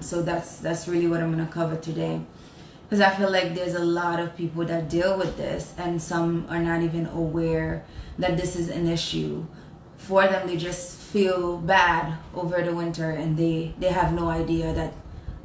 So that's really what I'm going to cover today, because I feel like there's a lot of people that deal with this, and some are not even aware that this is an issue for them. They just feel bad over the winter, and they have no idea that,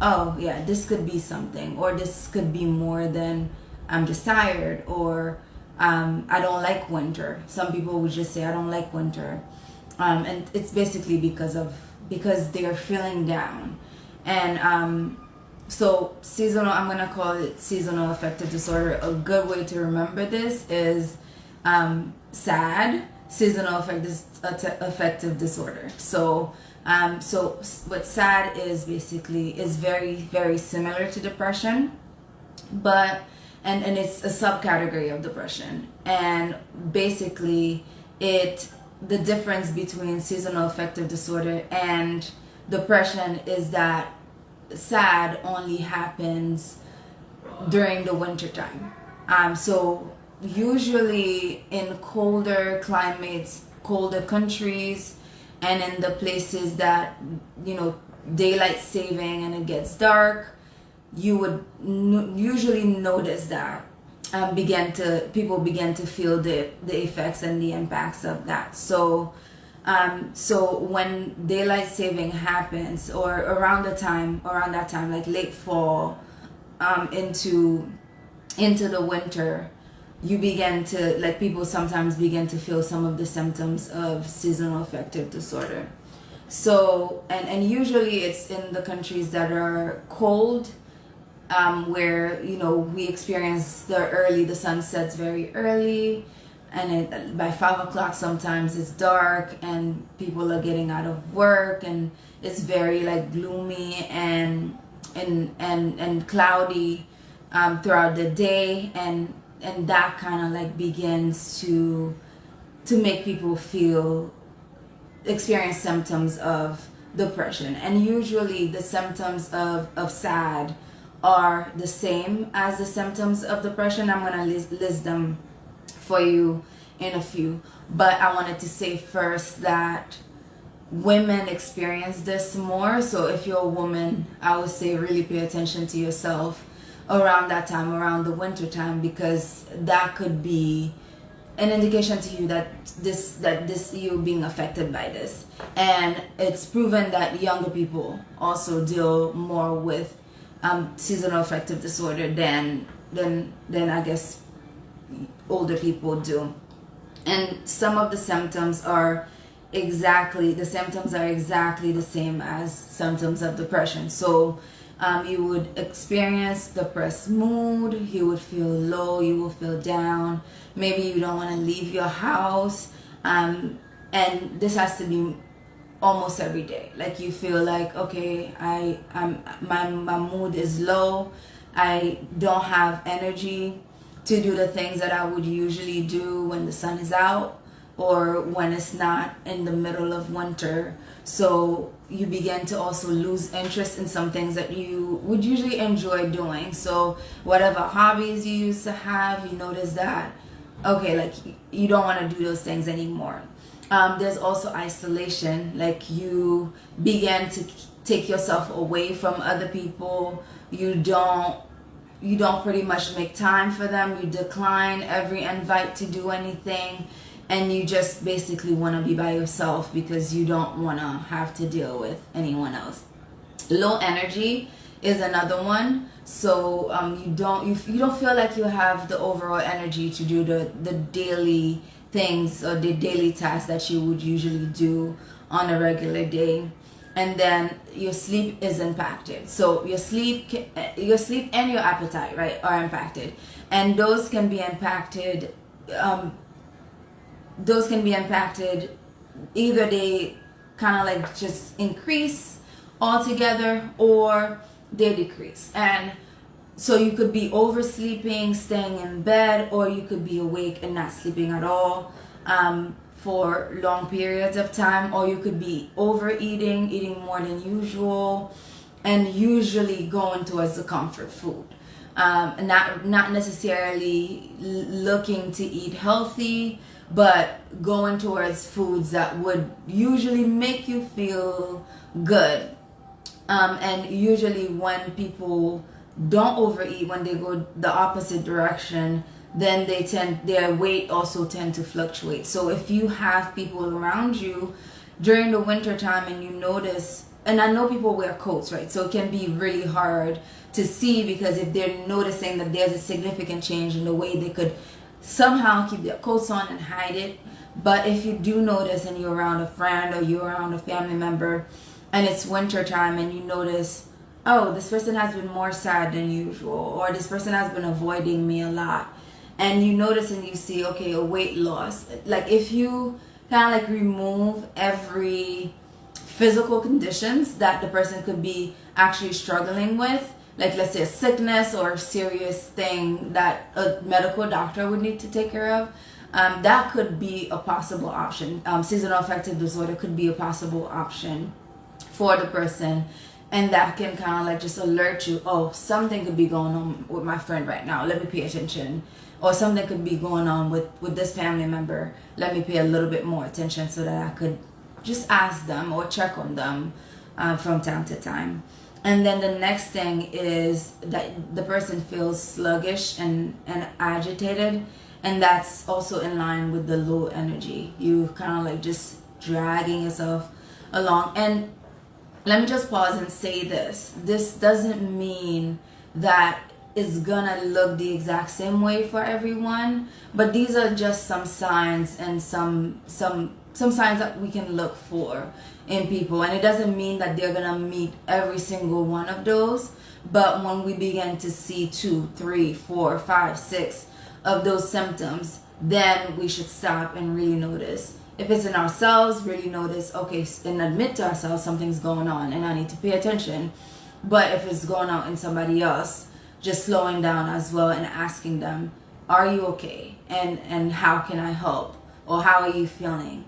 oh yeah, this could be something, or this could be more than I'm just tired, or I don't like winter. Some people would just say I don't like winter, and it's basically because they are feeling down. And so seasonal, I'm gonna call it seasonal affective disorder. A good way to remember this is SAD, seasonal affective disorder. So what SAD is basically is very, very similar to depression, but and it's a subcategory of depression. And basically the difference between seasonal affective disorder and depression is that SAD only happens during the winter time. So usually in colder climates, colder countries, and in the places that, daylight saving and it gets dark, you would usually notice that people begin to feel the effects and the impacts of that. So when daylight saving happens, or around that time, like late fall, into the winter, you begin to, like, people sometimes begin to feel some of the symptoms of seasonal affective disorder. So and usually it's in the countries that are cold, where we experience the sun sets very early, and by 5 o'clock sometimes it's dark and people are getting out of work, and it's very like gloomy and cloudy throughout the day, and that kind of like begins to make people experience symptoms of depression. And usually the symptoms of SAD are the same as the symptoms of depression. I'm going to list them for you in a few, but I wanted to say first that women experience this more. So if you're a woman, I would say really pay attention to yourself around that time, around the winter time, because that could be an indication to you that you're being affected by this. And it's proven that younger people also deal more with seasonal affective disorder than I guess older people do. And some of the symptoms are exactly the same as symptoms of depression. So you would experience depressed mood, you would feel low, you will feel down, maybe you don't want to leave your house, and this has to be almost every day. Like you feel like, okay, my mood is low, I don't have energy to do the things that I would usually do when the sun is out or when it's not in the middle of winter. So you begin to also lose interest in some things that you would usually enjoy doing. So whatever hobbies you used to have, you notice that, okay, like you don't want to do those things anymore. There's also isolation, like you begin to take yourself away from other people. You don't pretty much make time for them. You decline every invite to do anything, and you just basically want to be by yourself because you don't want to have to deal with anyone else. Low energy is another one. So you don't feel like you have the overall energy to do the daily things or the daily tasks that you would usually do on a regular day. And then your sleep is impacted. So your sleep and your appetite, right, are impacted, and those can be impacted. Either they kind of like just increase altogether, or they decrease. And so you could be oversleeping, staying in bed, or you could be awake and not sleeping at all for long periods of time, or you could be overeating, eating more than usual, and usually going towards the comfort food. Not necessarily looking to eat healthy, but going towards foods that would usually make you feel good. And usually when people don't overeat, when they go the opposite direction, then their weight also tend to fluctuate. So if you have people around you during the winter time and you notice, and I know people wear coats, right? So it can be really hard to see, because if they're noticing that there's a significant change in the way they could somehow keep their coats on and hide it. But if you do notice and you're around a friend or you're around a family member and it's winter time and you notice, oh, this person has been more sad than usual, or this person has been avoiding me a lot, and you notice and you see, okay, a weight loss, like if you kind of like remove every physical conditions that the person could be actually struggling with, like let's say a sickness or a serious thing that a medical doctor would need to take care of, that could be a possible option. Seasonal affective disorder could be a possible option for the person, and that can kind of like just alert you, oh, something could be going on with my friend right now, let me pay attention. Or something could be going on with this family member, let me pay a little bit more attention, so that I could just ask them or check on them from time to time. And then the next thing is that the person feels sluggish and agitated, and that's also in line with the low energy. You kind of like just dragging yourself along. And let me just pause and say this doesn't mean that it's gonna look the exact same way for everyone, but these are just some signs and some signs that we can look for in people. And it doesn't mean that they're gonna meet every single one of those, but when we begin to see 2, 3, 4, 5, 6 of those symptoms, then we should stop and really notice. If it's in ourselves, really notice, okay, and admit to ourselves something's going on and I need to pay attention. But if it's going on in somebody else, just slowing down as well and asking them, are you okay? And how can I help? Or how are you feeling?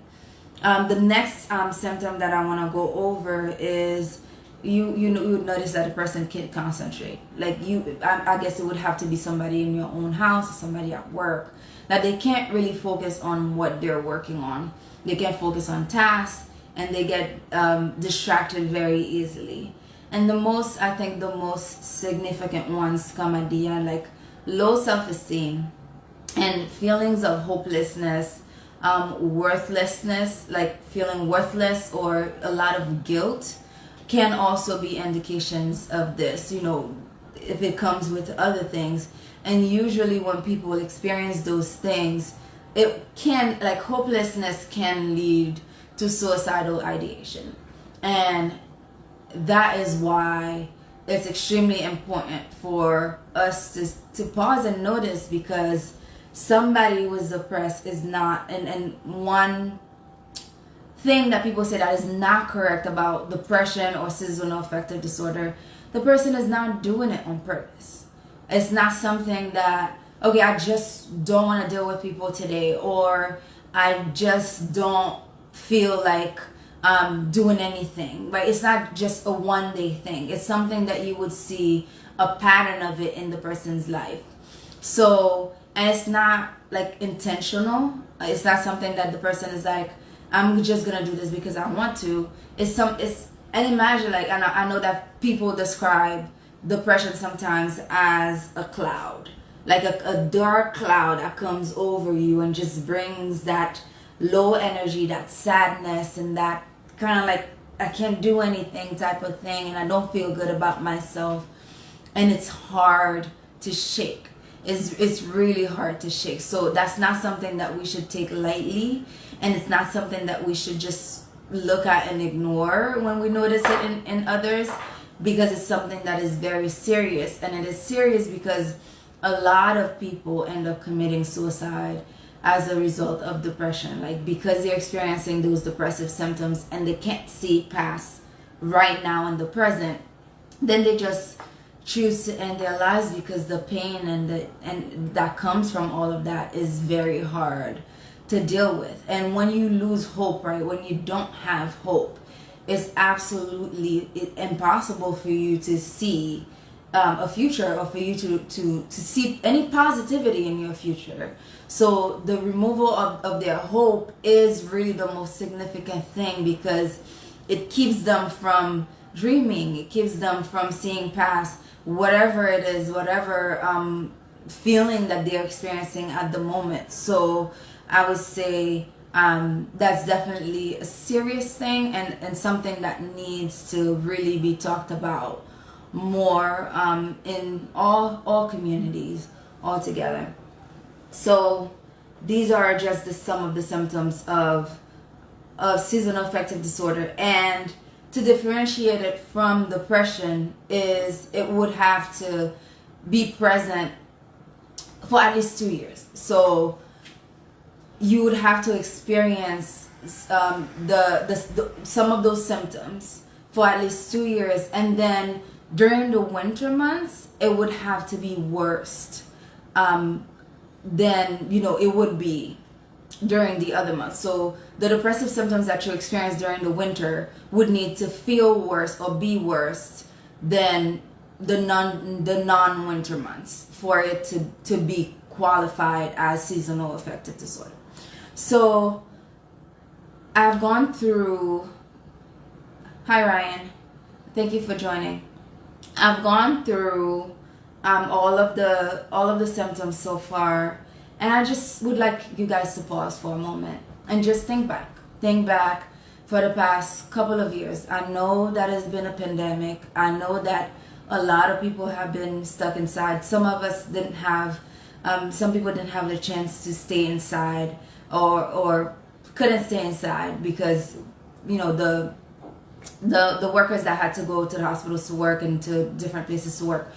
The next symptom that I want to go over is you would notice that a person can't concentrate. Like I guess it would have to be somebody in your own house or somebody at work, that they can't really focus on what they're working on. They can't focus on tasks, and they get distracted very easily. And I think the most significant ones come at the end, like low self-esteem and feelings of hopelessness, worthlessness, like feeling worthless, or a lot of guilt can also be indications of this, if it comes with other things. And usually when people experience those things, it can, like hopelessness can lead to suicidal ideation. And that is why it's extremely important for us to pause and notice, because somebody who is depressed is not, and one thing that people say that is not correct about depression or seasonal affective disorder, the person is not doing it on purpose. It's not something that, okay, I just don't want to deal with people today, or I just don't feel like doing anything, right? It's not just a one-day thing. It's something that you would see a pattern of it in the person's life. So, and it's not like intentional. It's not something that the person is like, I'm just gonna do this because I want to. And imagine, like, I know that people describe depression sometimes as a cloud, like a dark cloud that comes over you and just brings that low energy, that sadness, and that kind of like I can't do anything type of thing, and I don't feel good about myself, and it's hard to shake. It's really hard to shake. So that's not something that we should take lightly, and it's not something that we should just look at and ignore when we notice it in others, because it's something that is very serious. And it is serious because a lot of people end up committing suicide as a result of depression, like because they're experiencing those depressive symptoms and they can't see past right now in the present, then they just choose to end their lives, because the pain and that comes from all of that is very hard to deal with. And when you lose hope, right, when you don't have hope, it's absolutely impossible for you to see a future, or for you to see any positivity in your future. So the removal of their hope is really the most significant thing, because it keeps them from dreaming. It keeps them from seeing past whatever it is, whatever feeling that they're experiencing at the moment. So I would say that's definitely a serious thing, and something that needs to really be talked about more in all communities altogether. So these are just some of the symptoms of seasonal affective disorder. And to differentiate it from depression is it would have to be present for at least 2 years. So you would have to experience some of those symptoms for at least 2 years, and then during the winter months it would have to be worse than it would be during the other months. So the depressive symptoms that you experience during the winter would need to feel worse or be worse than the non-winter months for it to be qualified as seasonal affective disorder. So I've gone through. Hi Ryan, thank you for joining. I've gone through all of the symptoms so far, and I just would like you guys to pause for a moment and just think back for the past couple of years. I know that it's been a pandemic. I know that a lot of people have been stuck inside. Some of us didn't have some people didn't have the chance to stay inside, or couldn't stay inside because the workers that had to go to the hospitals to work and to different places to work.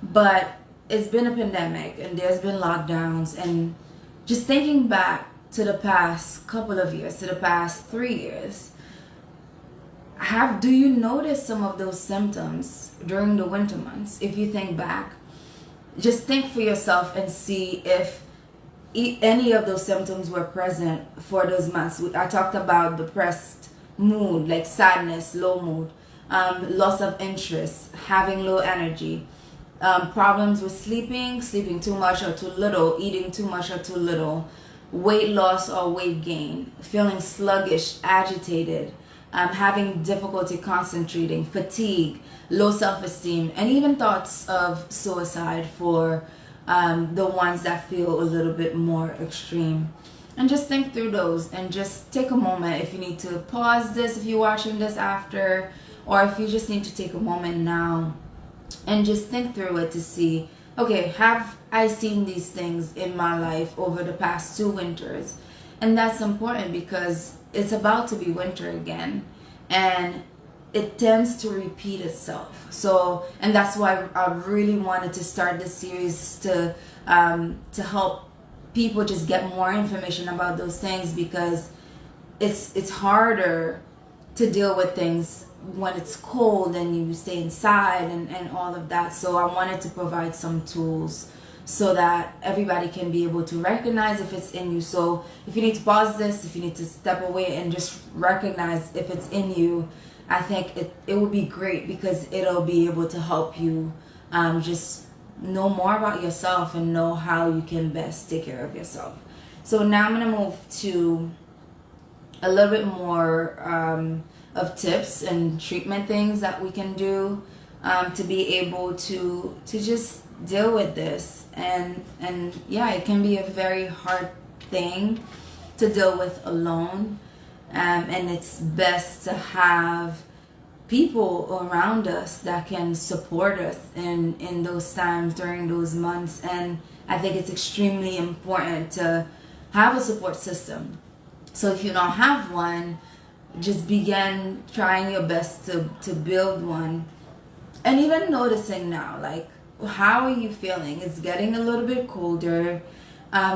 But it's been a pandemic and there's been lockdowns, and just thinking back to the past couple of years, to the past 3 years, do you notice some of those symptoms during the winter months? If you think back, just think for yourself and see if any of those symptoms were present for those months. I talked about depressed mood, like sadness, low mood, loss of interest, having low energy, problems with sleeping too much or too little, eating too much or too little, weight loss or weight gain, feeling sluggish, agitated, having difficulty concentrating, fatigue, low self-esteem, and even thoughts of suicide for the ones that feel a little bit more extreme. And just think through those, and just take a moment if you need to pause this, if you're watching this after, or if you just need to take a moment now and just think through it to see, okay, have I seen these things in my life over the past 2 winters? And that's important because it's about to be winter again, and it tends to repeat itself. So, and that's why I really wanted to start this series to help people just get more information about those things, because it's harder to deal with things when it's cold and you stay inside and all of that. So I wanted to provide some tools so that everybody can be able to recognize if it's in you. So if you need to pause this, if you need to step away and just recognize if it's in you, I think it would be great, because it'll be able to help you just know more about yourself and know how you can best take care of yourself. So now I'm going to move to a little bit more of tips and treatment things that we can do to be able to just deal with this. And yeah, it can be a very hard thing to deal with alone, and it's best to have people around us that can support us in those times, during those months. And I think it's extremely important to have a support system. So if you don't have one, just begin trying your best to build one. And even noticing now, like, how are you feeling? It's getting a little bit colder.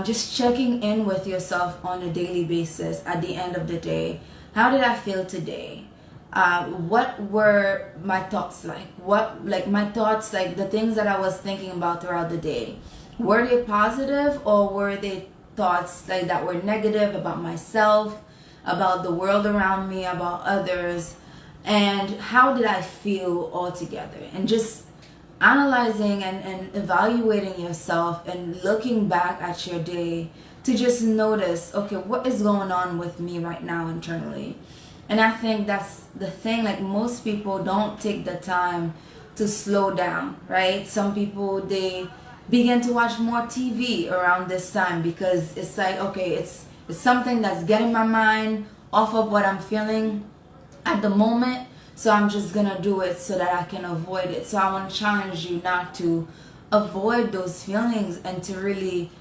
Just checking in with yourself on a daily basis at the end of the day. How did I feel today? What were my thoughts like? My thoughts, like the things that I was thinking about throughout the day, were they positive, or were they thoughts like that were negative about myself, about the world around me, about others? And how did I feel altogether? And just analyzing and evaluating yourself and looking back at your day to just notice, okay, what is going on with me right now internally? And I think that's the thing, like most people don't take the time to slow down, right? Some people, they begin to watch more TV around this time because it's like, okay, it's something that's getting my mind off of what I'm feeling at the moment. So I'm just gonna do it so that I can avoid it. So I want to challenge you not to avoid those feelings and to really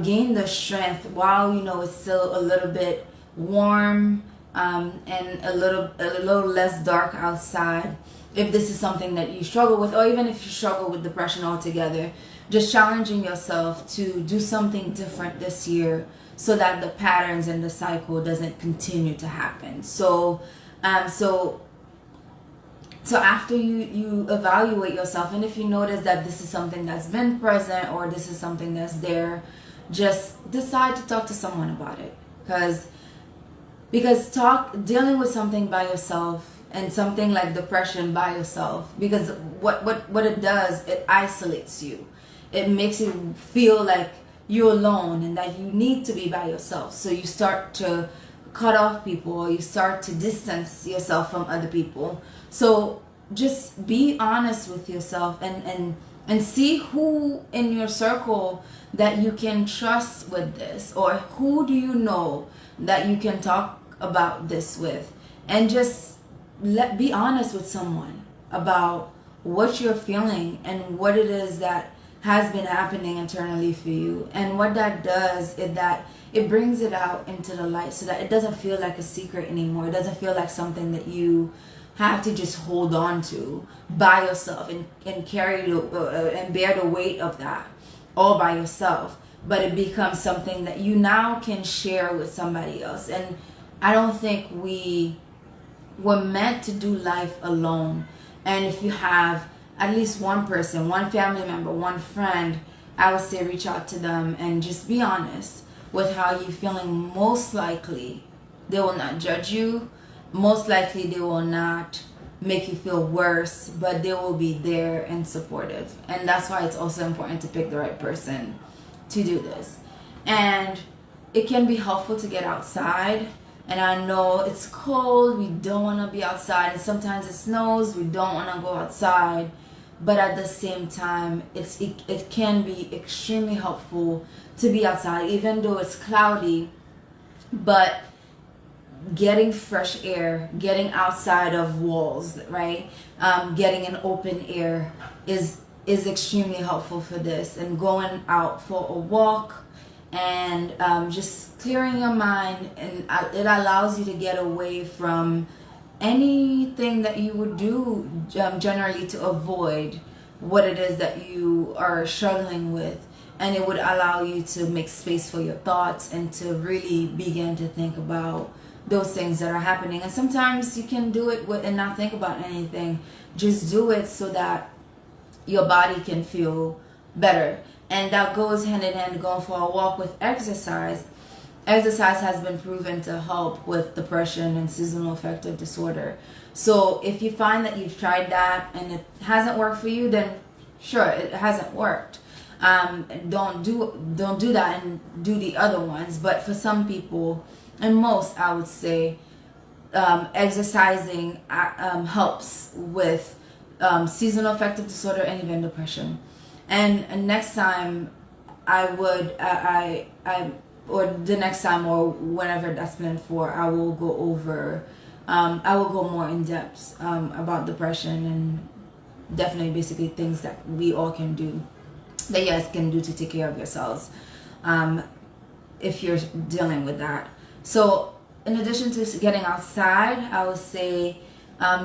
gain the strength while you know it's still a little bit warm, and a little less dark outside. If this is something that you struggle with, or even if you struggle with depression altogether, just challenging yourself to do something different this year so that the patterns and the cycle doesn't continue to happen. So so after you evaluate yourself, and if you notice that this is something that's been present or this is something that's there, just decide to talk to someone about it. Because dealing with something by yourself, and something like depression by yourself, because what it does, it isolates you. It makes you feel like you're alone and that you need to be by yourself. So you start to cut off people, or you start to distance yourself from other people. So just be honest with yourself, and see who in your circle that you can trust with this, or who do you know that you can talk about this with, and just be honest with someone about what you're feeling and what it is that has been happening internally for you. And what that does is that it brings it out into the light, so that it doesn't feel like a secret anymore. It doesn't feel like something that you have to just hold on to by yourself, and carry and bear the weight of that all by yourself. But it becomes something that you now can share with somebody else. And I don't think we were meant to do life alone. And if you have at least one person, one family member, one friend, I would say reach out to them and just be honest with how you're feeling. Most likely they will not judge you. Most likely they will not make you feel worse, but they will be there and supportive. And that's why it's also important to pick the right person to do this. And it can be helpful to get outside. And I know it's cold, we don't want to be outside, and sometimes it snows, we don't want to go outside. But at the same time, it can be extremely helpful to be outside, even though it's cloudy. But getting fresh air, getting outside of walls, right? Getting an open air is extremely helpful for this. And going out for a walk, and just clearing your mind, and it allows you to get away from anything that you would do generally to avoid what it is that you are struggling with. And it would allow you to make space for your thoughts, and to really begin to think about those things that are happening. And sometimes you can do it and not think about anything. Just do it so that your body can feel better. And that goes hand in hand, going for a walk with exercise. Exercise has been proven to help with depression and seasonal affective disorder. So if you find that you've tried that and it hasn't worked for you, then sure, it hasn't worked. Don't do that, and do the other ones. But for some people, and most, I would say, exercising helps with seasonal affective disorder and even depression. And next time or the next time, or whenever that's planned for, I will go more in depth about depression, and definitely basically things that we all can do, that you guys can do to take care of yourselves if you're dealing with that. So in addition to getting outside, I would say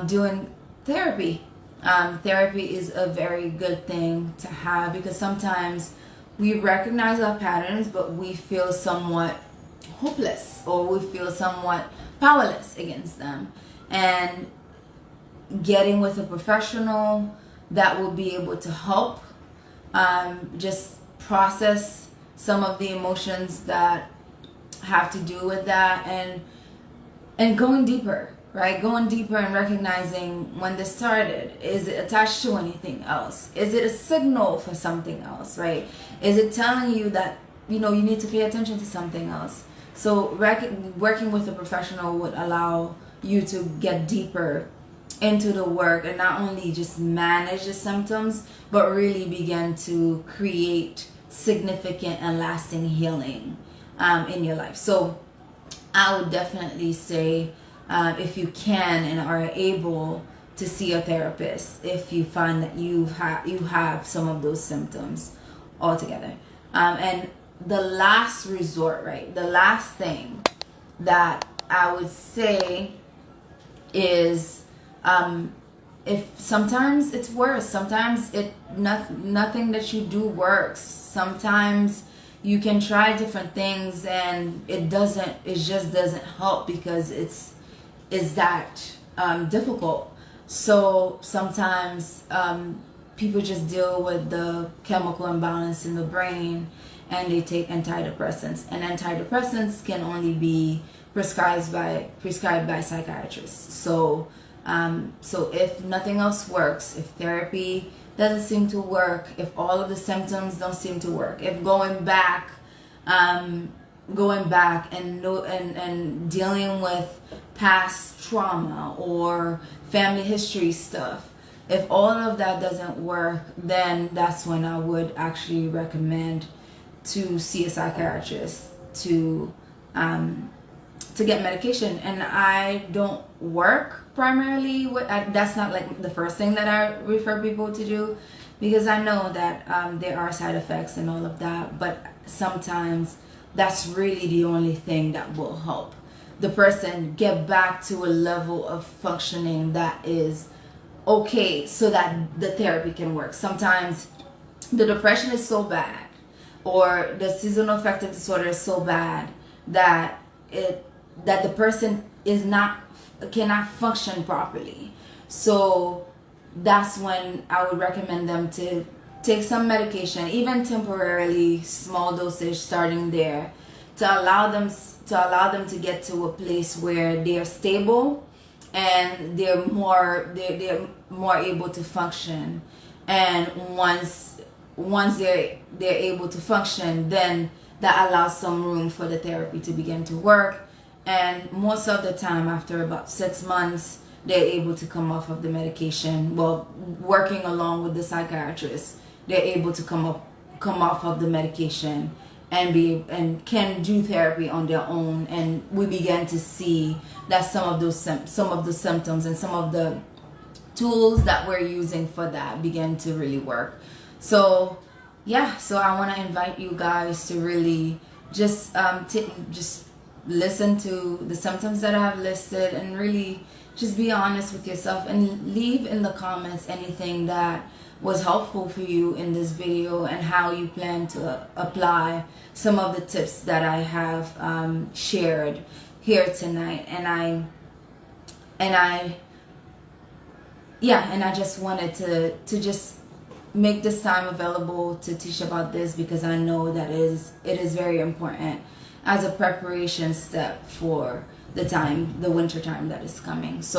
doing therapy. Therapy is a very good thing to have, because sometimes we recognize our patterns, but we feel somewhat hopeless, or we feel somewhat powerless against them. And getting with a professional that will be able to help just process some of the emotions that have to do with that, and going deeper, right? Going deeper and recognizing when this started. Is it attached to anything else? Is it a signal for something else, right? Is it telling you that, you need to pay attention to something else? So working with a professional would allow you to get deeper into the work and not only just manage the symptoms, but really begin to create significant and lasting healing in your life. So I would definitely say, if you can and are able to see a therapist, if you find that you have some of those symptoms altogether. And the last resort, right? The last thing that I would say is, if sometimes it's worse, sometimes nothing that you do works. Sometimes you can try different things and it just doesn't help because it's that difficult. So sometimes people just deal with the chemical imbalance in the brain and they take antidepressants, and antidepressants can only be prescribed by psychiatrists. So if nothing else works, if therapy doesn't seem to work, if all of the symptoms don't seem to work, if going back and dealing with past trauma or family history stuff, if all of that doesn't work, then that's when I would actually recommend to see a psychiatrist to get medication. And I don't work primarily with, that's not like the first thing that I refer people to do, because I know that there are side effects and all of that, but sometimes that's really the only thing that will help the person get back to a level of functioning that is okay, so that the therapy can work. Sometimes the depression is so bad, or the seasonal affective disorder is so bad that the person cannot function properly. So that's when I would recommend them to take some medication, even temporarily, small dosage, starting there, to allow them to get to a place where they're stable and they're more able to function. And once they're able to function, then that allows some room for the therapy to begin to work. And most of the time, after about 6 months, they're able to come off of the medication. Well, working along with the psychiatrist, they're able to come off of the medication and can do therapy on their own. And we began to see that some of the symptoms and some of the tools that we're using for that begin to really work. So yeah, so I want to invite you guys to really just listen to the symptoms that I have listed, and really just be honest with yourself, and leave in the comments anything that was helpful for you in this video and how you plan to apply some of the tips that I have shared here tonight. And I just wanted to just make this time available to teach about this, because I know that it is very important as a preparation step for the winter time that is coming. So